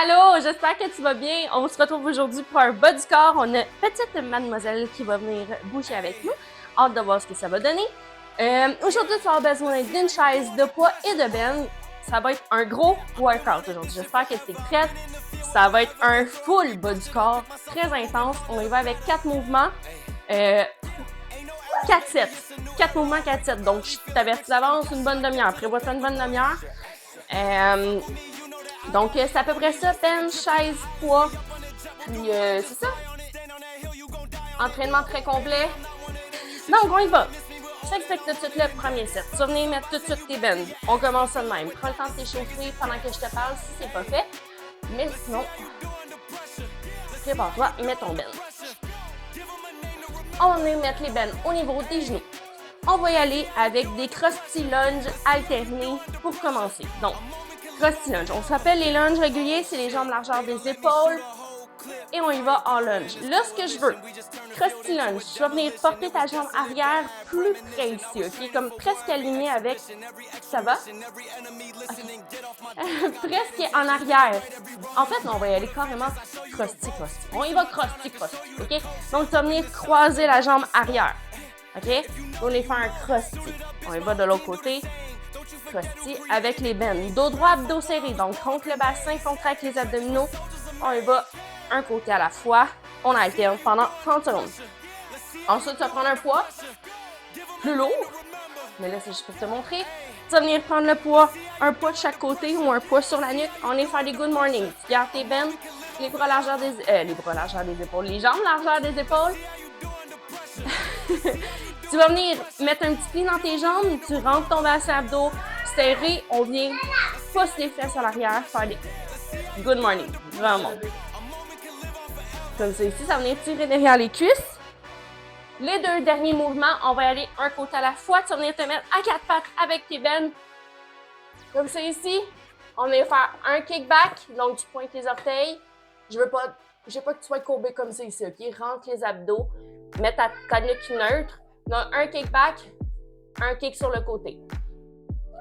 Allô, j'espère que tu vas bien. On se retrouve aujourd'hui pour un bas du corps. On a petite mademoiselle qui va venir bouger avec nous. Hâte de voir ce que ça va donner. Aujourd'hui, tu vas avoir besoin d'une chaise, de poids et de bennes. Ça va être un gros workout aujourd'hui. J'espère que tu es prête. Ça va être un full bas du corps, très intense. On y va avec 4 mouvements. 4 sets. 4 mouvements, 4 sets. Donc, je t'avertis d'avance une bonne demi-heure. Prévois-toi une bonne demi-heure. Donc, c'est à peu près ça, bench, chaise, poids, puis c'est ça. Entraînement très complet. Donc, on y va. Je t'explique tout de suite le premier set. Tu vas venir mettre tout de suite tes bends. On commence ça de même. Prends le temps de t'échauffer pendant que je te parle si c'est pas fait. Mais sinon, prépare-toi, mets ton bend. On va venir mettre les bends au niveau des genoux. On va y aller avec des cross-tea lunges alternés pour commencer. Donc, cross-tea lunge. On s'appelle les lunges réguliers, c'est les jambes largeur des épaules. Et on y va en lunge. Là, ce que je veux, cross-tea lunge, tu vas venir porter ta jambe arrière plus près ici, OK? Comme presque aligné avec... Ça va? Okay. Presque en arrière. En fait, on va y aller carrément cross-tea. On y va cross-tea, OK? Donc, tu vas venir croiser la jambe arrière. OK? On va faire un cross-tea. On y va de l'autre côté. Cross-tea avec les bends. Dos droit, abdos serrés. Donc, contre le bassin, contracte les abdominaux. On y va un côté à la fois. On alterne pendant 30 secondes. Ensuite, tu vas prendre un poids plus lourd. Mais là, c'est juste pour te montrer. Tu vas venir prendre le poids, un poids de chaque côté ou un poids sur la nuque. On est faire des good morning. Tu gardes tes bends, les bras largeur des épaules, les jambes largeur des épaules. Tu vas venir mettre un petit pli dans tes jambes, tu rentres ton bassin abdos serré, on vient pousser les fesses à l'arrière, faire des good morning, vraiment. Comme ça ici, ça va venir tirer derrière les cuisses. Les deux derniers mouvements, on va y aller un côté à la fois, tu vas venir te mettre à 4 pattes avec tes bends. Comme ça ici, on va faire un kickback, donc tu pointes les orteils. Je veux pas que tu sois courbé comme ça ici, ok? Rentre les abdos, mets ta nuque neutre. Donc, un kickback, un kick sur le côté.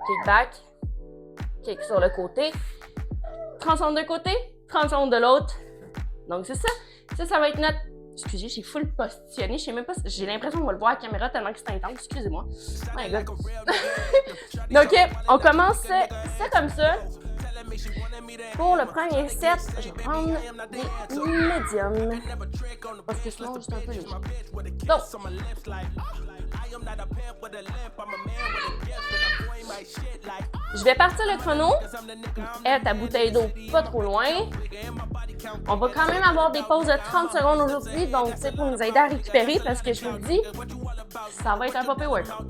Kickback, kick sur le côté. 30 secondes d'un côté, 30 secondes de l'autre. Donc, c'est ça. Ça va être notre... Excusez, j'ai full positionné. Je sais même pas... J'ai l'impression qu'on va le voir à la caméra tellement que c'est intense. Excusez-moi. Oh my God. Donc, on commence ça comme ça. Pour le premier set, je vais prendre des médiums. Parce que sinon, juste un peu léger. Donc, je vais partir le chrono. Aie ta bouteille d'eau pas trop loin. On va quand même avoir des pauses de 30 secondes aujourd'hui, donc c'est pour nous aider à récupérer parce que je vous le dis, ça va être un popé workout.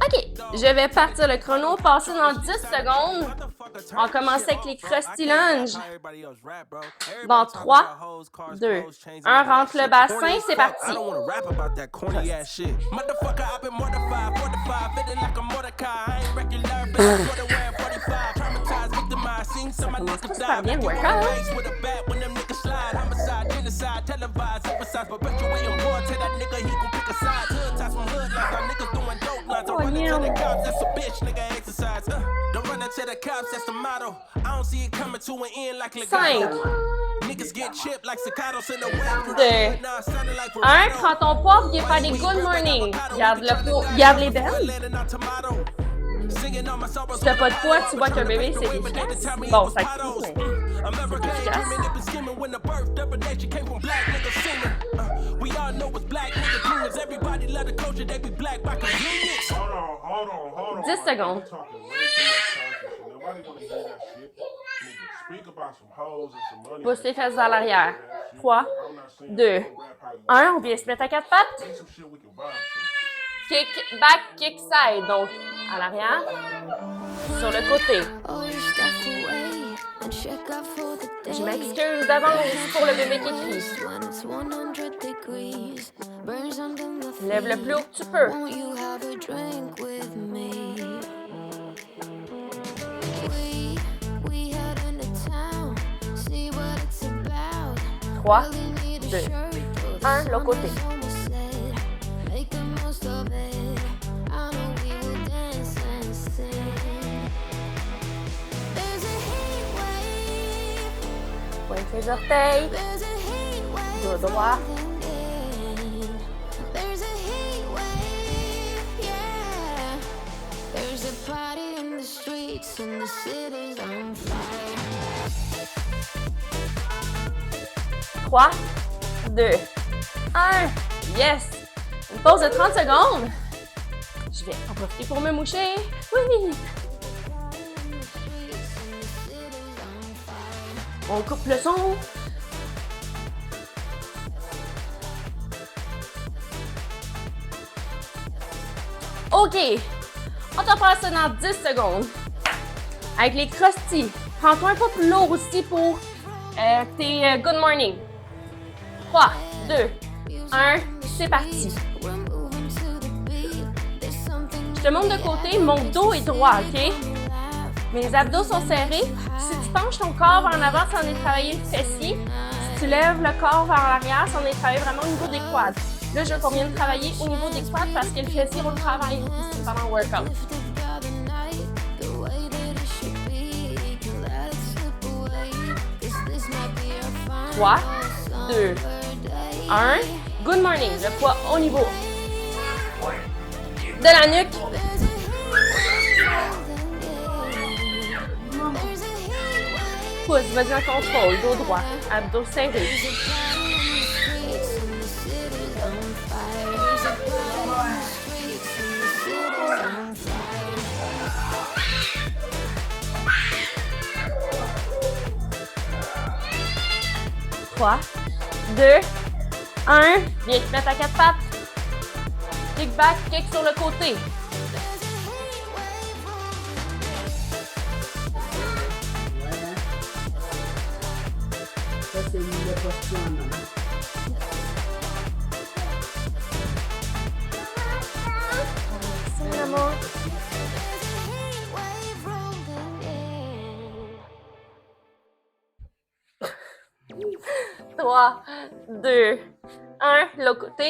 OK, je vais partir le chrono, passer dans 10 secondes. On commence avec les cross-tea lunges. Dans 3, 2, 1, rentre le bassin, c'est parti. Ça commence pas super bien, le workout. Oh, yeah. 5, 2, 1, prends ton poids, viens faire des good morning. Garde le poids, garde les bends. Si t'as pas de poids, tu vois qu'un bébé, c'est efficace. Bon, ça coûte, mais c'est efficace. « 10 secondes. » Pousse les fesses vers l'arrière. 3, 2, 1. On vient se mettre à 4 pattes. Kick, back, kick, side. Donc, à l'arrière, sur le côté. Je m'excuse d'avance pour le bébé qui crie. Lève le plus haut que tu peux. 3, 2, 1, l'autre côté. Les orteils. Dos droit. Trois, 2, 1. Yes! Une pause de 30 secondes. Je vais en profiter pour me moucher. Oui! On coupe le son. OK. On te passe ça dans 10 secondes. Avec les crusty. Prends-toi un peu plus lourd aussi pour tes good morning. 3, 2, 1. C'est parti. Je te montre de côté. Mon dos est droit, OK? Mes abdos sont serrés. Si tu penches ton corps vers en avant, ça en est travaillé le fessier. Si tu lèves le corps vers l'arrière, ça en est travaillé vraiment au niveau des quads. Là, je veux qu'on vienne travailler au niveau des quads parce que le fessier, on le travaille aussi pendant le workout. 3, 2, 1. Good morning. Le poids au niveau de la nuque. Pouce, vas-y en contrôle, dos droit, abdos serrés. Trois, 2, 1. Viens te mettre à quatre pattes. Kick back, kick sur le côté. Ça, c'est une posture en avant. Merci, maman. Trois, 2, 1. L'autre côté.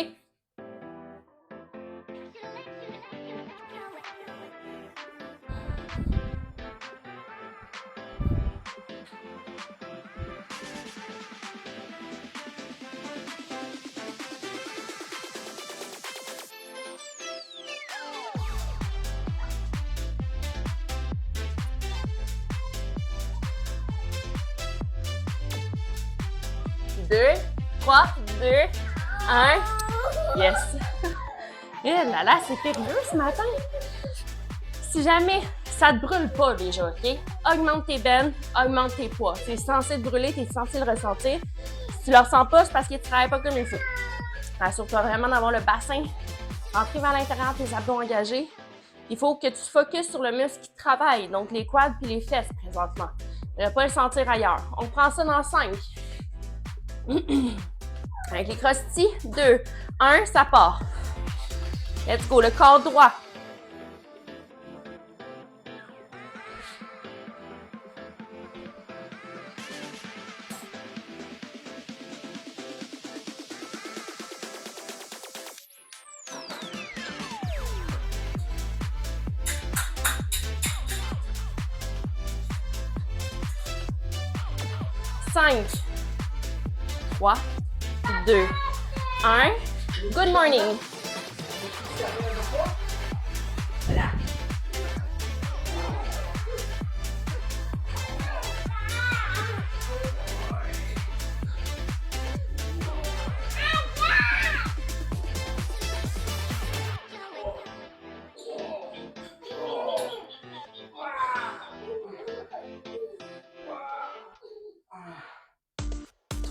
Deux, 3, 2, 1. Yes! Et là là, c'est périlleux ce matin. Si jamais ça te brûle pas déjà, OK? Augmente tes bennes, augmente tes poids. C'est censé te brûler, tu es censé le ressentir. Si tu le ressens pas, c'est parce qu'il ne travaille pas comme il faut. Assure-toi vraiment d'avoir le bassin entré vers l'intérieur, tes abdos engagés. Il faut que tu te focuses sur le muscle qui travaille, donc les quads puis les fesses présentement. Ne pas le sentir ailleurs. On prend ça dans 5. Avec les crusty, 2, 1, ça part. Let's go, le corps droit. Cinq, 3, 2, 1. Good morning.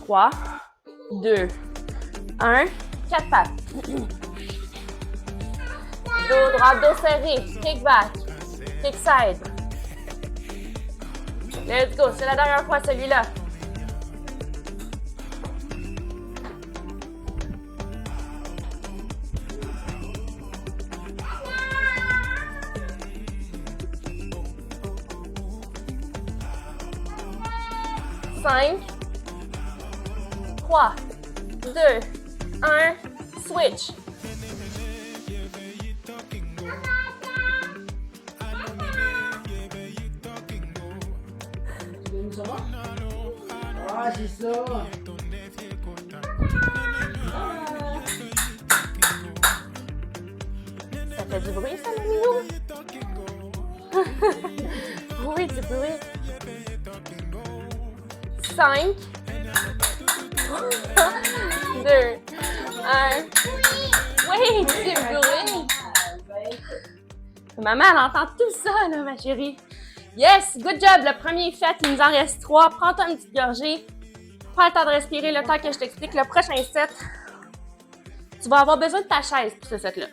Trois, 2, 1. Quatre pattes. Dos droit, dos serré. Kick back. Kick side. Let's go. C'est la dernière fois celui-là. Cinq, 3, 2, 1, switch. Ah, c'est ça. Ça fait du bruit, ça, le minou? Oui, du bruit. 5, 2, 1. Oui, du bruit. Maman, elle entend tout ça, là, ma chérie. Yes, good job. Le premier est fait. Il nous en reste 3. Prends-toi une petite gorgée. Prends le temps de respirer le temps que je t'explique. Le prochain set, tu vas avoir besoin de ta chaise pour ce set-là.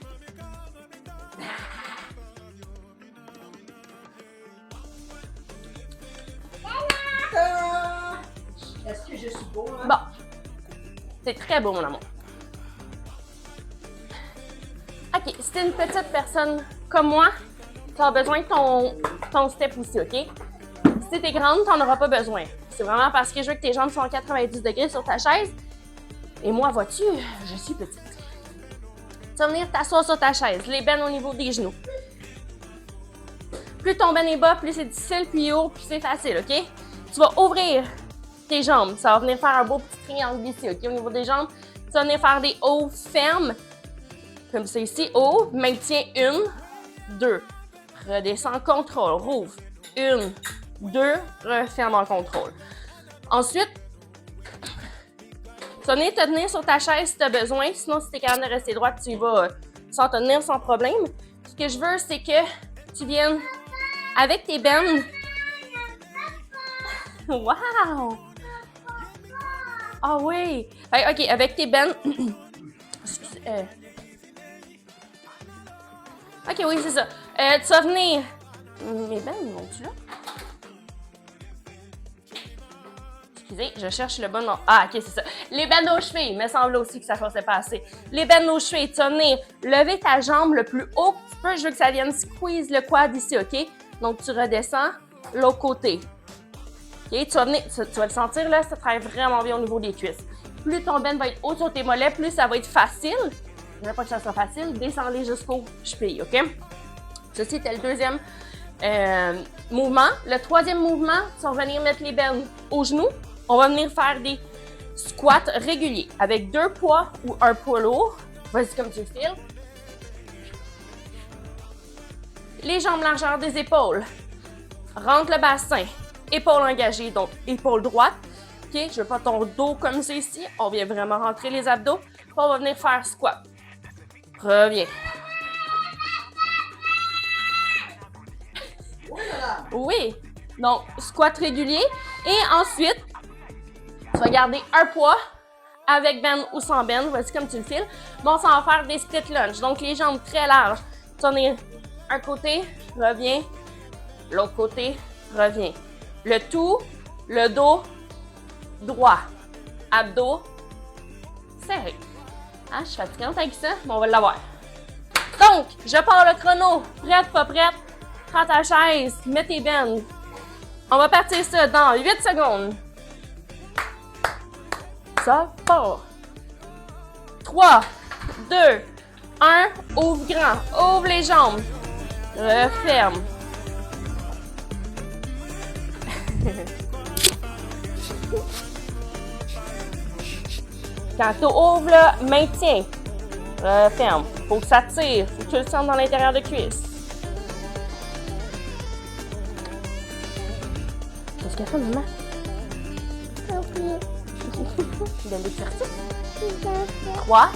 Est-ce que je suis beau, hein? Bon. C'est très beau, mon amour. OK, si t'es une petite personne comme moi, tu as besoin de ton step aussi, OK? Si t'es grande, t'en auras pas besoin. C'est vraiment parce que je veux que tes jambes soient à 90 degrés sur ta chaise. Et moi, vois-tu, je suis petite. Tu vas venir t'asseoir sur ta chaise, les bennes au niveau des genoux. Plus ton ben est bas, plus c'est difficile, puis haut, plus c'est facile, OK? Tu vas ouvrir tes jambes. Ça va venir faire un beau petit triangle ici, OK? Au niveau des jambes, tu vas venir faire des hauts fermes. Comme ça ici, haut, maintiens 1, 2. Redescends, contrôle, rouvre. 1, 2, referme en contrôle. Ensuite, tu vas venir te tenir sur ta chaise si tu as besoin. Sinon, si tu es capable de rester droite, tu y vas sans te tenir, sans problème. Ce que je veux, c'est que tu viennes avec tes bennes. Wow! Ah oui! OK, avec tes bennes. OK, oui, c'est ça. Tu vas venir. Mes bennes, vont-tu là? Excusez, je cherche le bon nom. Ah, OK, c'est ça. Les bennes aux chevilles. Il me semble aussi que ça ne faisait pas assez. Les bennes aux chevilles. Tu vas venir lever ta jambe le plus haut que tu peux. Je veux que ça vienne squeeze le quad ici, OK? Donc, tu redescends l'autre côté. OK? Tu vas venir, tu vas le sentir là, ça travaille vraiment bien au niveau des cuisses. Plus ton ben va être haut sur tes mollets, plus ça va être facile. Je ne veux pas que ça soit facile. Descendez jusqu'au cheville, OK? Ceci était le deuxième mouvement. Le troisième mouvement, tu vas venir mettre les bennes aux genoux. On va venir faire des squats réguliers avec 2 poids ou un poids lourd. Vas-y comme tu le files. Les jambes largeur des épaules. Rentre le bassin. Épaules engagées, donc épaule droite. OK? Je veux pas ton dos comme c'est ici. On vient vraiment rentrer les abdos. Puis on va venir faire squat. Reviens. Oui. Donc, squat régulier. Et ensuite, tu vas garder un poids avec bend ou sans bend. Voici comme tu le files. Bon, ça va faire des split lunges. Donc, les jambes très larges. Tu en es un côté, reviens. L'autre côté, reviens. Le tout, le dos droit. Abdos serrés. Ah, je suis fatigante avec ça, mais on va l'avoir. Donc, je pars le chrono. Prête, pas prête? Prends ta chaise, mets tes bennes. On va partir ça dans 8 secondes. Ça part. 3, 2, 1. Ouvre grand. Ouvre les jambes. Referme. Quand tu ouvres, là, maintiens. Referme. Faut que ça tire. Faut que tu le sentes dans l'intérieur de cuisse. Qu'est-ce qu'elle fait, maman? Donne des sorties. 3,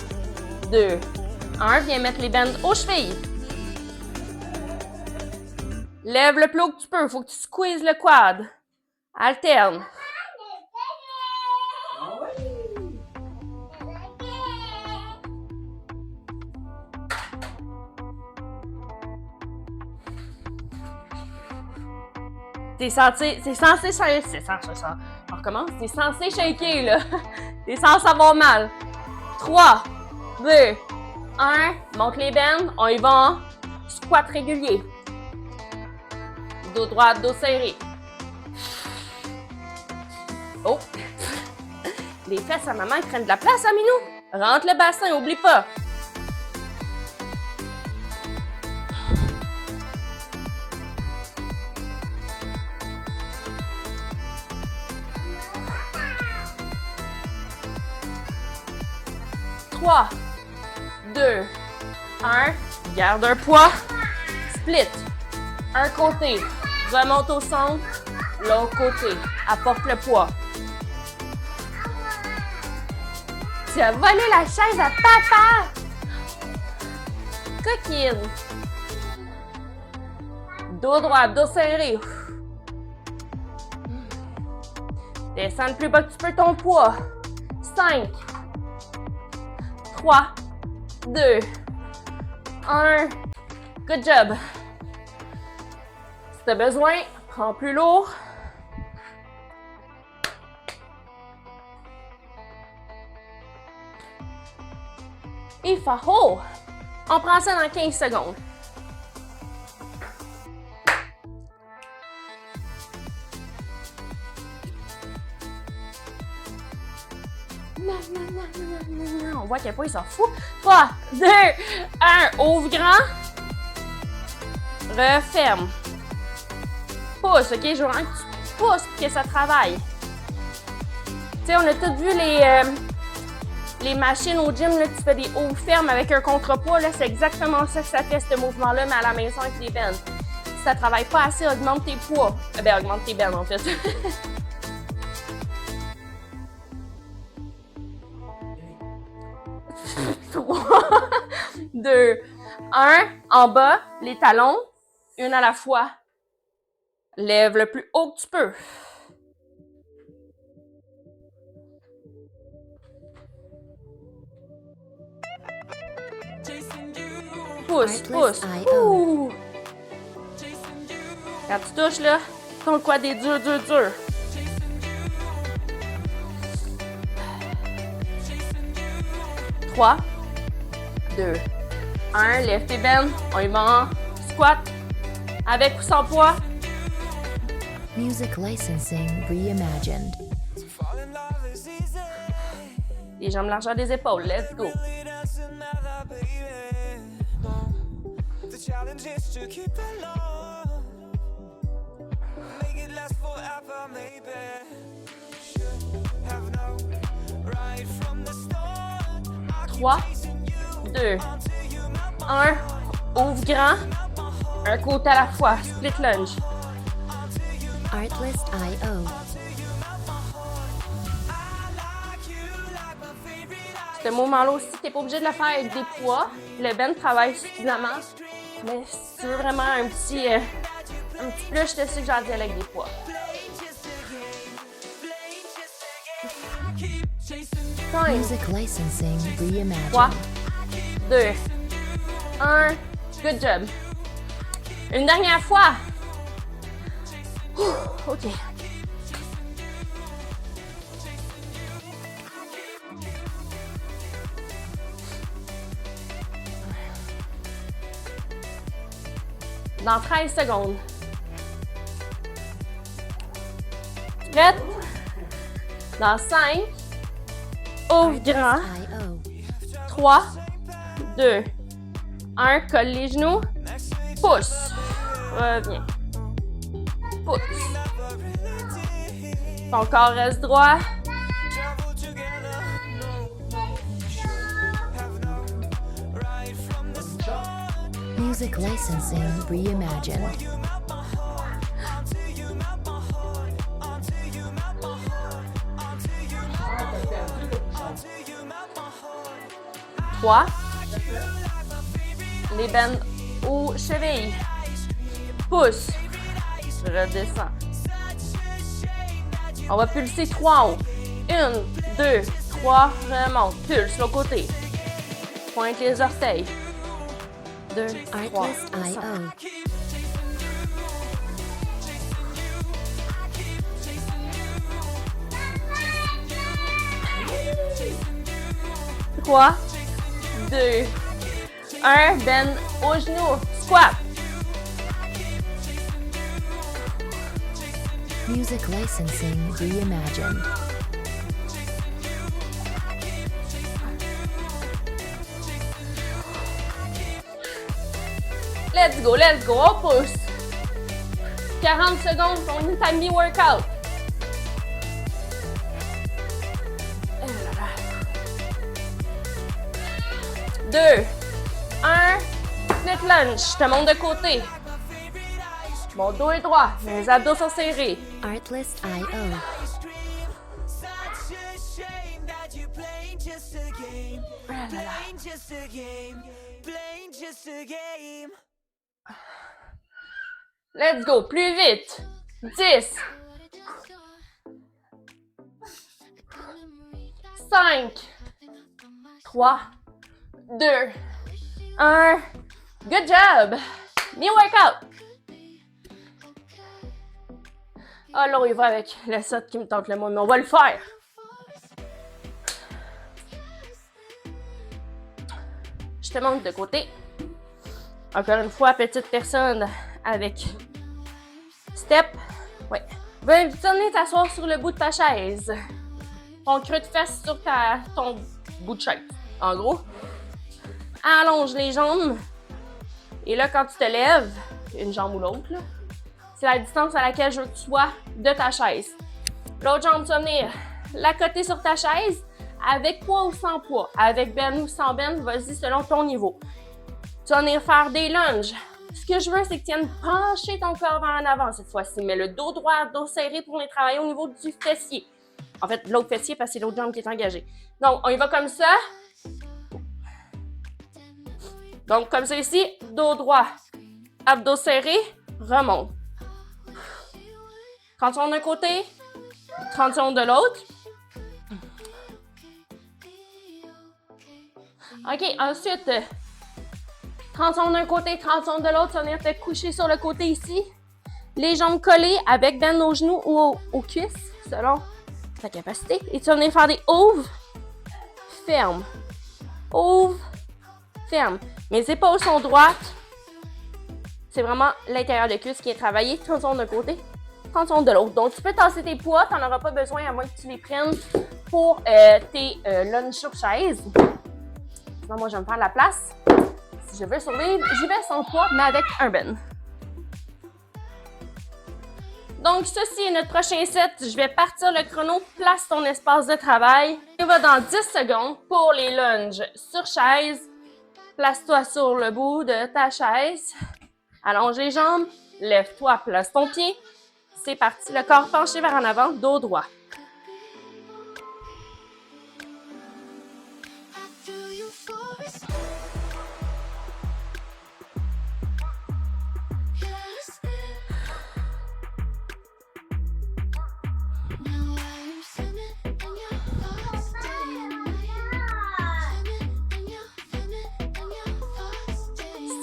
2, 1. Viens mettre les bandes aux chevilles. Lève le plus haut que tu peux. Faut que tu squeezes le quad. Alterne. C'est censé shaker. On recommence. T'es censé shaker, là. T'es censé avoir mal. 3, 2, 1. Monte les bennes. On y va en squat régulier. Dos droit, dos serré. Oh! Les fesses à maman, ils prennent de la place, à Minou. Rentre le bassin, oublie pas. 3, 2, 1. Garde un poids. Split. Un côté. Remonte au centre. L'autre côté. Apporte le poids. Tu as volé la chaise à papa! Coquine. Dos droit, dos serré. Descends le plus bas que tu peux ton poids. 5, 3, 2, 1. Good job. Si tu as besoin, prends plus lourd. Et faho! On prend ça dans 15 secondes. Non. On voit quel point il s'en fout. 3, 2, 1. Ouvre grand. Referme. Pousse, ok? Je veux vraiment que tu pousses pour que ça travaille. Tu sais, on a tous vu les machines au gym, là, tu fais des hauts fermes avec un contrepoids. Là, c'est exactement ça que ça fait, ce mouvement-là, mais à la maison avec des bennes. Si ça ne travaille pas assez, augmente tes poids. Augmente tes bennes, en fait. 3, 2, 1. En bas, les talons, une à la fois. Lève le plus haut que tu peux. Pousse, pousse. Ouh. Quand tu touches, là, ton quad est dur. 3, 2, 1. Lève tes bennes. On y va en squat. Avec ou sans poids. Music licensing reimagined. Les jambes largeur des épaules. Let's go. Trois, 2, 1. Ouvre grand. Un côté à la fois. Split lunge. Artlist.io. Ce mouvement-là aussi, tu n'es pas obligé de le faire avec des poids. Le bench travaille suffisamment. Mais si tu veux vraiment un petit plus, je te suggère d'y aller avec des poids. 5, Music licensing reimagined. 3, 2, 1. Good job. Une dernière fois. OK. Dans 13 secondes. Prête? Dans 5. Ouvre grand. 3, 2, 1. Colle les genoux. Pousse. Reviens. Pousse. Ton corps reste droit. Music licensing reimagined. Trois. Les bennes aux chevilles. Pousse. Redescends. On va pulser 3 en haut. 1, 2, 3. Remonte. Pulse l'autre côté. Pointe les orteils. 2, 3. Artlist.io. 3, 2, 1. Bend aux genoux. Squat. Music licensing reimagined. Let's go, on pousse. 40 secondes, on est à mi-workout. 2, 1. Split lunge. Je te monte de côté. Mon dos est droit. Mes abdos sont serrés. Artlist.io. Ah là là. Let's go. Plus vite. 10. 5. 3. 2. 1. Good job. Me workout. Ah là, il va avec le saut qui me tente le moins, mais on va le faire. Je te montre de côté. Encore une fois, petite personne avec step. Ouais. Va venir t'asseoir sur le bout de ta chaise. Ton creux de fesse sur ton bout de chaise. En gros, allonge les jambes. Et là, quand tu te lèves, une jambe ou l'autre, c'est la distance à laquelle je veux que tu sois de ta chaise. L'autre jambe, tu vas venir la côté sur ta chaise avec poids ou sans poids. Avec ben ou sans ben, vas-y selon ton niveau. Tu vas venir faire des lunges. Ce que je veux, c'est que tu viennes pencher ton corps vers en avant cette fois-ci. Mais le dos droit, dos serré pour venir travailler au niveau du fessier. En fait, l'autre fessier parce que c'est l'autre jambe qui est engagée. Donc, on y va comme ça. Donc, comme ça ici, dos droit, abdos serrés, remonte. 30 secondes d'un côté, 30 secondes de l'autre. OK, ensuite, 30 secondes d'un côté, 30 secondes de l'autre, tu vas venir te coucher sur le côté ici. Les jambes collées avec bend aux genoux ou aux cuisses, selon ta capacité. Et tu vas venir faire des ouvres, ferme. Ouvre, ferme. Mes épaules sont droites. C'est vraiment l'intérieur de cuisse qui est travaillé. 30 secondes d'un côté, 30 secondes de l'autre. Donc, tu peux tasser tes poids. Tu n'en auras pas besoin à moins que tu les prennes pour tes lunges sur chaise. Sinon, moi, je vais me faire de la place. Si je veux survivre, j'y vais sans poids, mais avec un bend. Donc, ceci est notre prochain set. Je vais partir le chrono. Place ton espace de travail. On va dans 10 secondes pour les lunges sur chaise. Place-toi sur le bout de ta chaise. Allonge les jambes. Lève-toi, place ton pied. C'est parti. Le corps penché vers en avant, dos droit.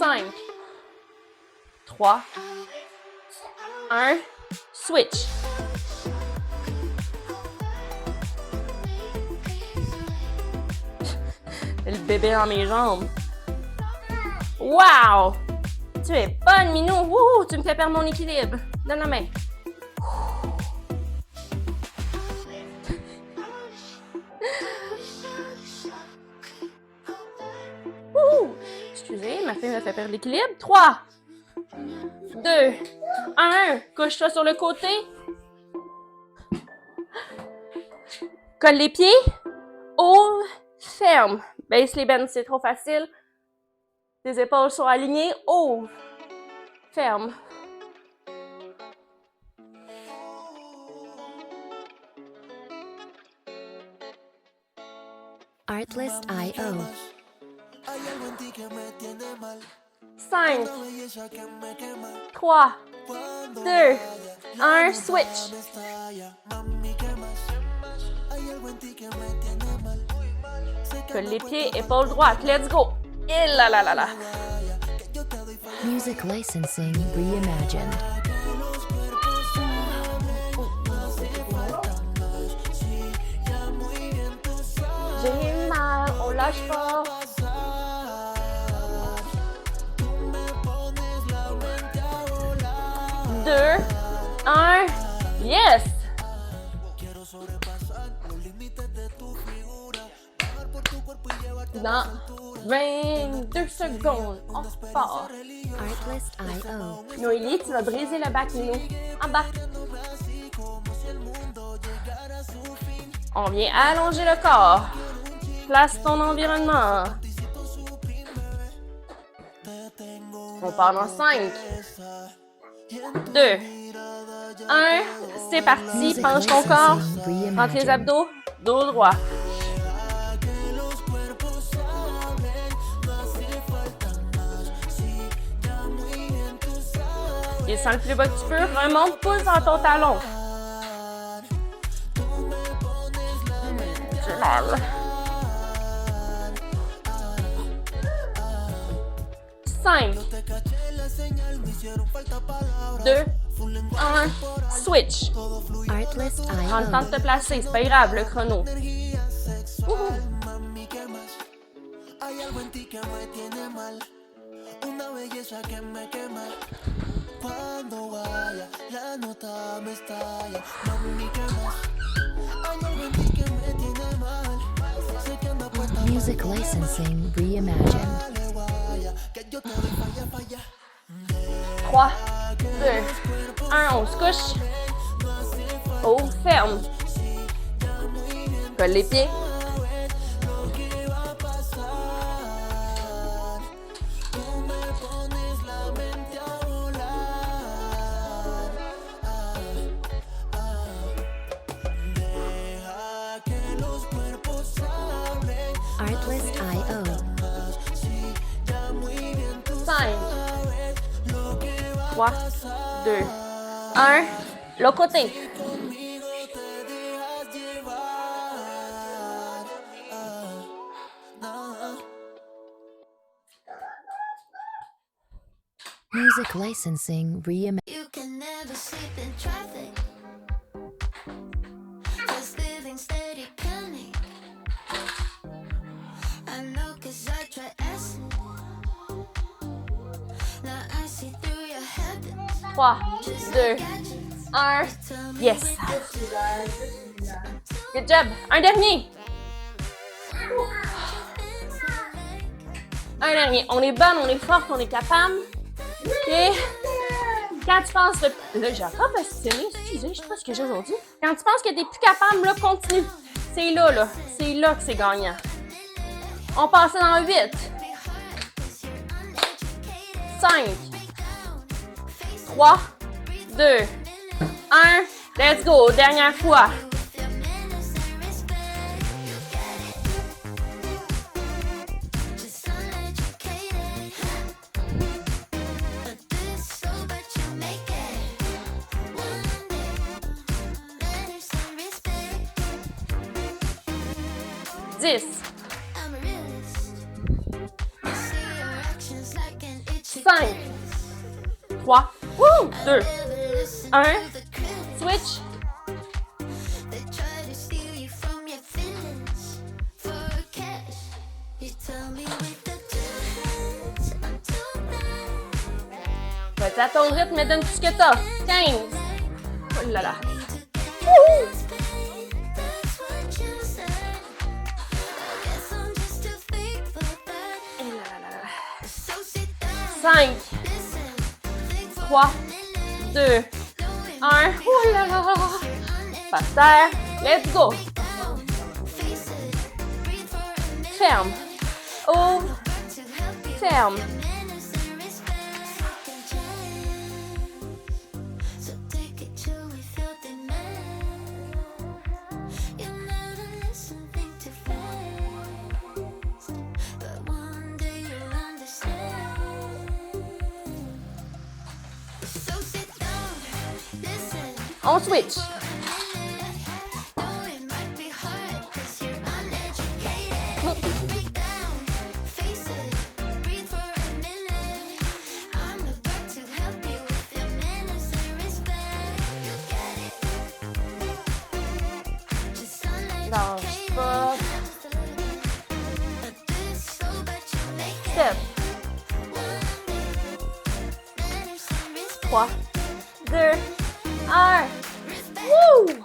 Cinq, 3, 1, switch. Le bébé dans mes jambes. Wow! Tu es bonne, Minou! Wouhou! Tu me fais perdre mon équilibre. Donne la main. Wouhou! Excusez, ma fille me fait perdre l'équilibre. 3, 2, 1. Couche-toi sur le côté. Colle les pieds. Ouvre. Ferme. Baisse les bends, c'est trop facile. Les épaules sont alignées. Ouvre. Ferme. Artlist.io. 5, 3, 2, 1, switch. Colle les pieds, épaules droites. Let's go. Et là là là là. Music licensing reimagined. J'ai mal, on lâche pas. Deux, un, yes! Dans 22 secondes, on part. Artlist.io. Noélie, tu vas briser le bac, Minou. En bas. On vient allonger le corps. Place ton environnement. On part dans 5, 2, 1. C'est parti. Music Penche ton corps. licensing Rentre les reimagined. abdos. Dos droit. Descends le plus bas que tu peux. Remonte, pousse dans ton talon. J'ai mal. 5, 2, 1. Switch. Artlist Prends le temps IO. de te placer. C'est pas grave, le chrono. Wouhou. Music licensing reimagined. 3, 2, 1. On se couche. Ouvre, ferme. Colle les pieds. Artlist IO. 5, 3, 2, 1. L'autre côté. Music licensing reimagined. You can never sleep in traffic. Just living steady panic. I know 'cause I try acid. Now I see through your habits. 3, 2, Gadgets. 1. Tell me Yes. Good job. Un dernier. Un dernier. On est bonne, on est forte, on est capable. Et quand tu penses... Là, j'ai pas passionné. Excusez, je sais pas ce que j'ai aujourd'hui. Quand tu penses que t'es plus capable, là, continue. C'est là. C'est là que c'est gagnant. On passe dans 8. 5, 3, 2, 1. Let's go. Dernière fois. with your manners and respect. You get it. Just uneducated. A bit slow, but you make it. One day, manners and respect. 10, I'm a realist. I see your actions like an itchy 5, 3, 2, 1. Switch. They try to steal you from your feelings for cash. You tell me with the two hands, I'm too bad. Vas-y à ton rythme, mais donne tout ce que t'as. 15. Oh là là. Woohoo! That's what you said. I guess I'm just too fake for that. Et là là là là. So sit down, 5, listen, think for 3, a minute. 2, Knowing 1. Oh là là. you're Passe terre. Let's go. face it, breathe for a minute. Ferme. Ouvre. To help you. Ferme. Manners and respect can change. So take it till we feel the man. You never listen, think too fast. But one day you'll understand. So sit down, listen. On switch. Though it might be hard 'cause you're uneducated. Break down, face it, breathe for a minute. I'm about to help you with your manners and respect. You get it. Just Lâche uneducated. pas. A bit slow, but you make it. Step. Manners and respect. 3, 2, 1. Woo!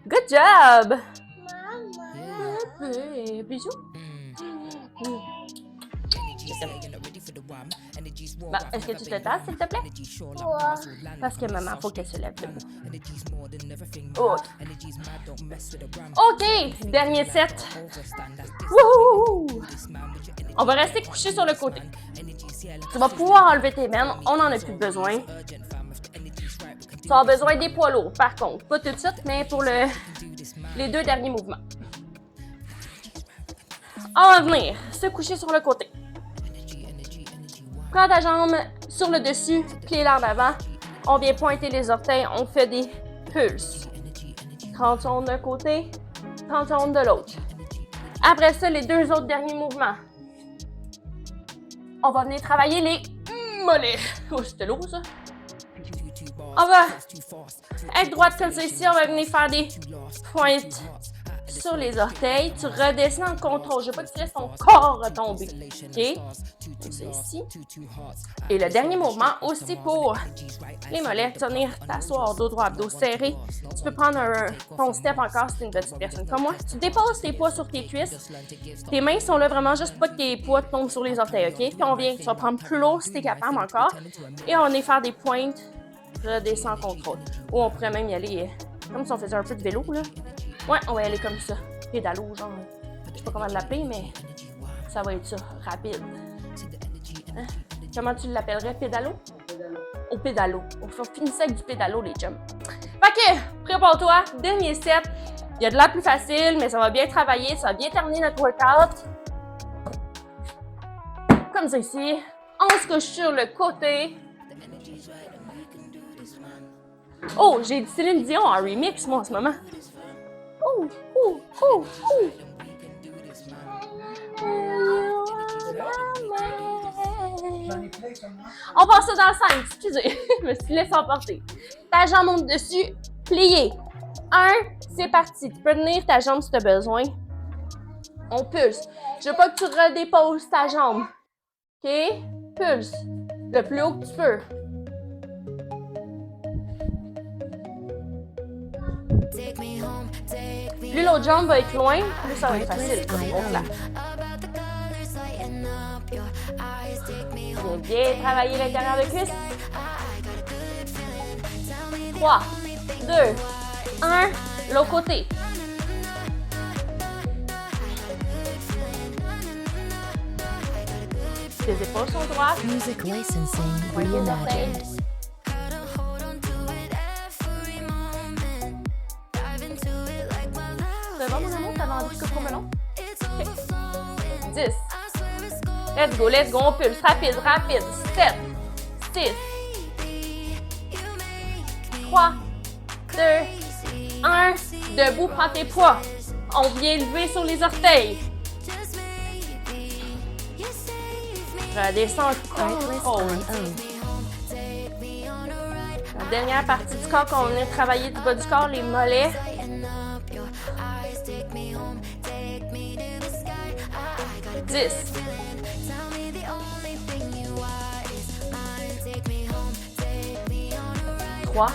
Good job! Bisous. Bah, est-ce que tu te tasses, s'il te plaît? Ouais. Parce que maman, faut qu'elle se lève debout. OK. OK, dernier set. Wouhou! On va rester couché sur le côté. Tu vas pouvoir enlever tes veines, on n'en a plus besoin. Tu as besoin des poids lourds, par contre. Pas tout de suite, mais pour les 2 derniers mouvements. On va venir se coucher sur le côté. Prends ta jambe sur le dessus, pied-là en avant. On vient pointer les orteils, on fait des pulses. 30 secondes d'un côté, 30 secondes de l'autre. Après ça, les 2 autres derniers mouvements. On va venir travailler les mollets. Oh, c'était lourd, ça. On va être droite comme ça ici. On va venir faire des pointes sur les orteils. Tu redescends en contrôle. Je veux pas que tu laisses ton corps retomber. OK? Comme ça ici. Et le dernier mouvement, aussi pour les mollets, tu vas venir t'asseoir, dos droit, abdos serrés. Tu peux prendre ton step encore si tu es une petite personne comme moi. Tu déposes tes poids sur tes cuisses. Tes mains sont là vraiment juste pas que tes poids tombent sur les orteils, OK? Puis on vient, tu vas prendre plus lourd si tu es capable encore. Et on va faire des pointes, redescends en contrôle. Ou on pourrait même y aller comme si on faisait un peu de vélo, là. Ouais, on va y aller comme ça. Pédalo, genre. Je sais pas comment l'appeler, mais ça va être ça, rapide. Hein? Comment tu l'appellerais? Pédalo? Au pédalo. On finissait avec du pédalo, les chums. Fait que, prépare-toi, dernier set. Il y a de l'air plus facile, mais ça va bien travailler, ça va bien terminer notre workout. Comme ça ici. On se couche sur le côté. Oh, j'ai du Céline Dion en remix, moi, en ce moment. On passe ça dans le 5, excusez, je me suis laissée emporter. Ta jambe monte dessus, pliée. 1, c'est parti. Tu peux tenir ta jambe si tu as besoin. On pulse. Je veux pas que tu redéposes ta jambe. OK? Pulse. Le plus haut que tu peux. Plus l'autre jambe va être loin, plus ça va être facile. Bien travailler l'intérieur de cuisse. 3, 2, 1, l'autre côté. Les épaules sont droites. Music licensing reimagined. C'est bon, mon amour? T'avais envie de couper melon? Okay. 10. Let's go, on pulse. Rapide. 7, 6, 3, 2, 1. Debout, prends tes poids. On vient lever sur les orteils. Redescends contrôle. La dernière partie du corps qu'on vient de travailler du bas du corps, les mollets. 10. 3,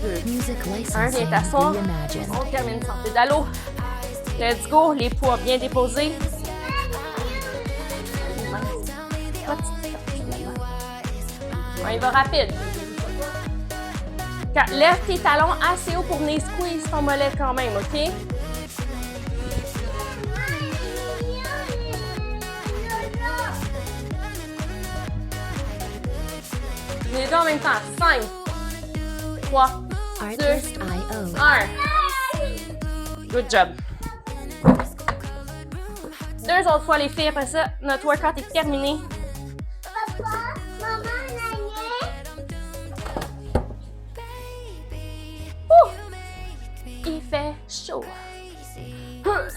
2, 1, viens t'asseoir. On termine sans pédalo. Let's go, les poids bien déposés. On y va rapide. Lève tes talons assez haut pour venir squeeze ton mollet quand même, OK? Les deux en même temps. 5, 3, 2, 1. Good job. 2 autres fois les filles. Après ça, notre workout est terminé. Papa, maman, Il fait chaud.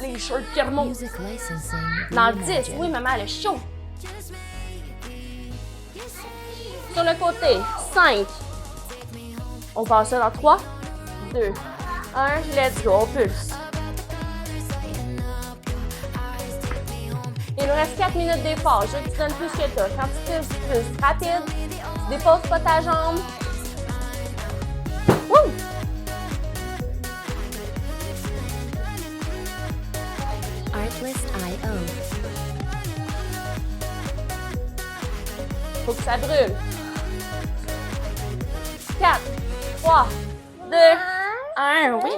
Les shorts qui remontent. Music licensing Dans 10, reimagined. oui, maman, elle est chaud. Sur le côté, 5. On passe ça dans 3, 2, 1. Let's go, on pulse. Il nous reste 4 minutes d'effort. Je veux que tu donnes plus que toi. Quand tu pulses rapide, tu déposes pas ta jambe. Wouh! Artlist.io. Faut que ça brûle. 4, 3, 2, 1. Oui.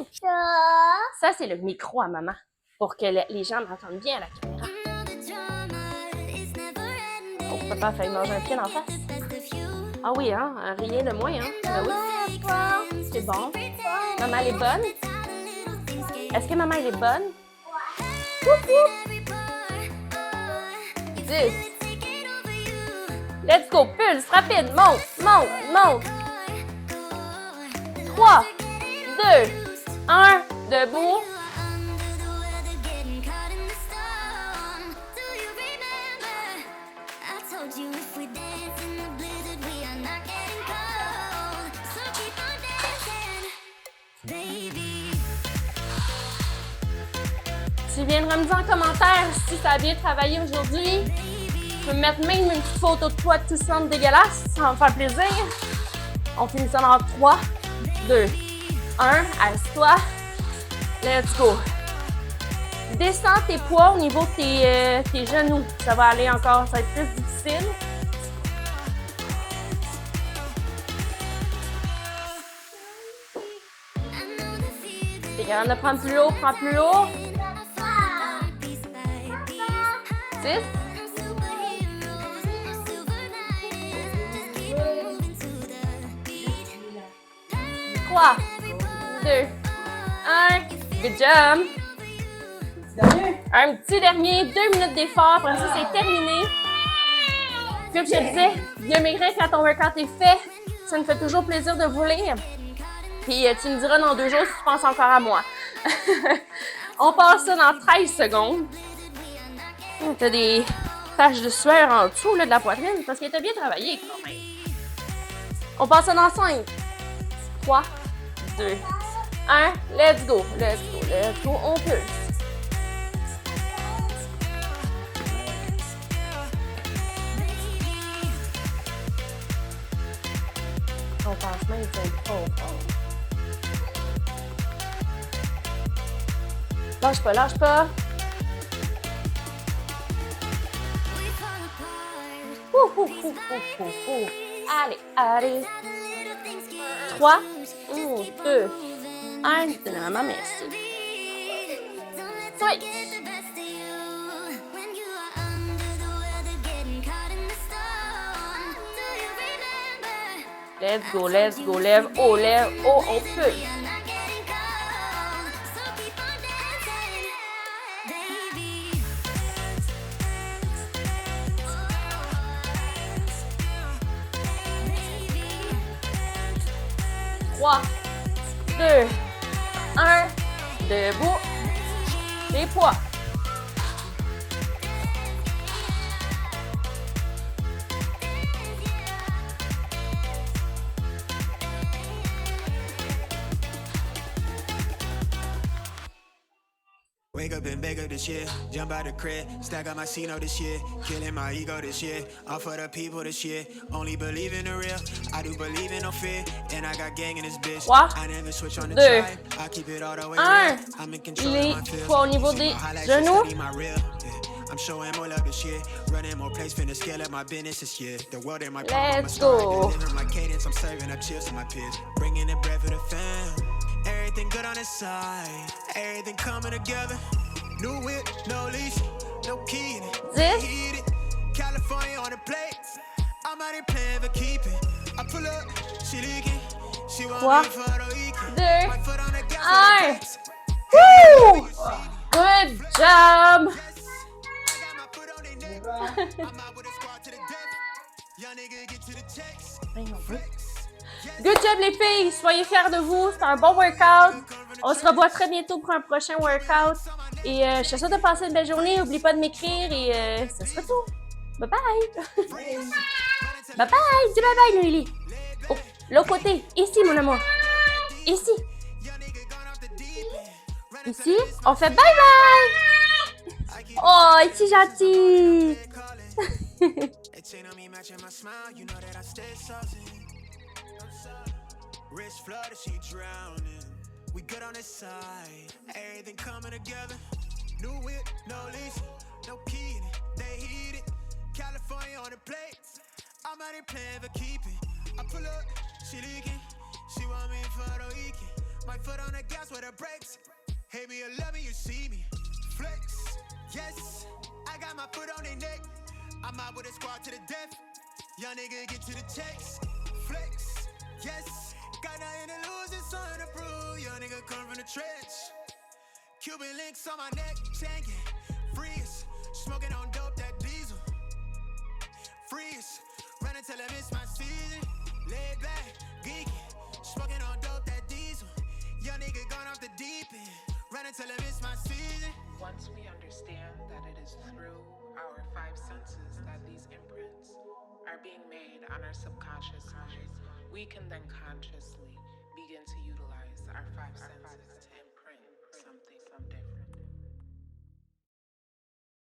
Ça, c'est le micro à maman. Pour que les gens m'entendent bien à la caméra. Oh, papa a failli manger un pied en face. Ah oui, hein? Rien de moins, hein? Ben oui. C'est bon. Maman, elle est bonne? Est-ce que maman, elle est bonne? Woup, woup. 10. Let's go, pulse, rapide, monte, monte, monte. 3, 2, 1, debout. Tu viendras me dire en commentaire si ça a bien travaillé aujourd'hui. Tu peux me mettre même une petite photo de toi tout semble dégueulasse, ça va me faire plaisir. On finit ça dans 3, 2, 1, assieds-toi. Let's go. Descends tes poids au niveau de tes genoux. Ça va aller encore, ça va être plus difficile. T'es capable de prendre plus haut, prends plus haut. 6. 3, 2, 1. Good job. Un petit dernier, 2 minutes d'effort. Après ça, c'est terminé. Comme je te disais, bien maigrir quand ton workout est fait. Ça me fait toujours plaisir de vous lire. Puis tu me diras dans 2 jours si tu penses encore à moi. On passe ça dans 13 secondes. Tu as des taches de sueur en dessous là, de la poitrine parce qu'elle était bien travaillée quand même. On passe ça dans 5, 3, 2, 1. Let's go, let's go, let's go. On peut. On passe même sur le fond. Lâche pas, lâche pas. Allez, allez. 3, 2, 1. Donne à maman, merci. Switch. Let's go, let's go. Lève haut, on peut. Trois, 2, 1. Debout. Les poids. Wake up and beg up this year, jump out the crib, stack up my C-note this year, killing my ego this year, all for the people this year, only believe in the real, I do believe in no fear, and I got gang in this bitch, I never switch on the tribe, I keep it all the way real, I'm in control of my feels, au niveau des genoux. I'm showing more love this year, running more plays, finna scale up my business this year, the world in my palm, Let's go. Delivering my cadence, I'm serving up chills to my peers, bringing the bread for the fam. Everything good on the side, everything coming together. New whip, no leash, no key in it. Heat it. California on the plate. I'm out here playing for keeping. I pull up, she leaking. She want me for the weekend. My foot on the gas. Woo! Good job! Good job les filles! Soyez fiers de vous, c'est un bon workout. On se revoit très bientôt pour un prochain workout. Et je te souhaite de passer une belle journée. N'oublie pas de m'écrire et ça sera tout. Bye bye! Bye bye! Dis bye bye Noélie! Oh, l'autre côté. Ici mon amour. Ici. Ici. On fait bye bye! Oh, c'est gentil! Wrist flooded, she drowning. We good on this side. Everything coming together. New whip, no leash, no key in it. They heat it. California on the plate. I'm out here playing for keeping. I pull up, she leaking. She want me for the weekend. My foot on the gas with the brakes. Hate me or love me, you see me. Flex, yes. I got my foot on their neck. I'm out with a squad to the death. Young nigga get to the checks. Flex, yes. Got nothing to lose, it's something to prove. Young nigga come from the trench. Cuban links on my neck, changing. Freeze, smoking on dope, that diesel. Freeze, run until I miss my season. Lay back, geeking, smoking on dope, that diesel. Young nigga gone off the deep end. Run until I miss my season. Once we understand that it is through our five senses that these imprints are being made on our subconscious mind, we can then consciously begin to utilize our five senses.